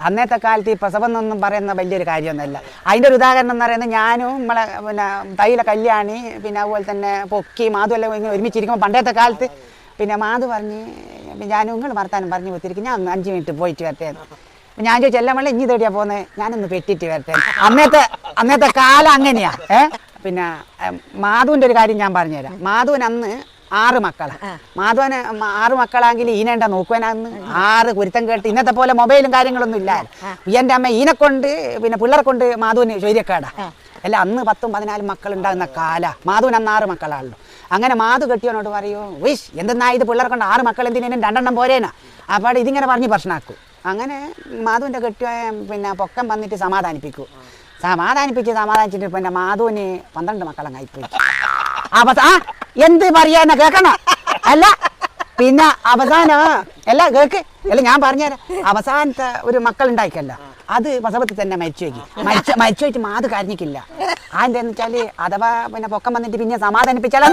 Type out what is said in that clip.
അന്നത്തെ കാലത്ത് ഈ പ്രസവം എന്നൊന്നും പറയുന്ന വലിയൊരു കാര്യമൊന്നുമല്ല. അതിൻ്റെ ഒരു ഉദാഹരണം എന്ന് പറയുന്നത് ഞാനും നമ്മളെ പിന്നെ തൈല കല്യാണി പിന്നെ അതുപോലെ തന്നെ പൊക്കി മാധു എല്ലാം ഇങ്ങനെ ഒരുമിച്ചിരിക്കുമ്പോൾ പണ്ടത്തെ കാലത്ത് പിന്നെ മാധു പറഞ്ഞ് ഞാനും നിങ്ങൾ വർത്താനം പറഞ്ഞു കൊടുത്തിരിക്കും, ഞാൻ 5 മിനിറ്റ് പോയിട്ട് വരട്ടെ. ഞാൻ ചോദിച്ചു എല്ലാം വെള്ളം ഇഞ്ഞി തേടിയാ പോകുന്നത്, ഞാനൊന്ന് പെട്ടിട്ട് വരട്ടെ. അന്നത്തെ കാലം അങ്ങനെയാ. പിന്നെ മാധുവിൻ്റെ ഒരു കാര്യം ഞാൻ പറഞ്ഞുതരാം. മാധുവിന് അന്ന് 6 മക്കളാണ്. മാധവന് 6 മക്കളാണെങ്കിൽ ഈനെണ്ട നോക്കുവാനന്ന് 6 കുരുത്തം കേട്ട് ഇന്നത്തെ പോലെ മൊബൈലും കാര്യങ്ങളൊന്നും ഇല്ല. എൻ്റെ അമ്മ ഈനെ കൊണ്ട് പിന്നെ പിള്ളേരെ കൊണ്ട് മാധുവിന് ചോദ്യക്കേടാ. അല്ല അന്ന് 10, 14 മക്കളുണ്ടാകുന്ന കാല. മാധുവിന് അന്ന് 6 മക്കളാണല്ലോ. അങ്ങനെ മാധു കെട്ടിയോനോട് പറയൂ, വിഷ് എന്തെന്നാ ഇത് പിള്ളേരെ കൊണ്ട് 6 മക്കൾ എന്തിനും 2 പോരേനാ. അപ്പോൾ ഇതിങ്ങനെ പറഞ്ഞ് പ്രശ്നമാക്കും. അങ്ങനെ മാധുവിൻ്റെ കെട്ടിയ പിന്നെ പൊക്കം വന്നിട്ട് സമാധാനിപ്പിച്ചിട്ട് പിന്നെ മാധുവിന് 12 മക്കളങ്ങ് ആയിപ്പോയി. എന്ത് പറയാനാ കേൾക്കണ അല്ല. പിന്നെ അവസാനം അല്ല കേക്ക് അല്ല ഞാൻ പറഞ്ഞുതരാം. അവസാനത്തെ ഒരു മക്കൾ ഉണ്ടായിക്കല്ല, അത് പ്രസവത്തിൽ തന്നെ മരിച്ചു പോയിട്ട് മാധു കരഞ്ഞിക്കില്ല. അതെന്താന്ന് വെച്ചാല് അഥവാ പിന്നെ പൊക്കം വന്നിട്ട് പിന്നെ സമാധാനിപ്പിച്ചാൽ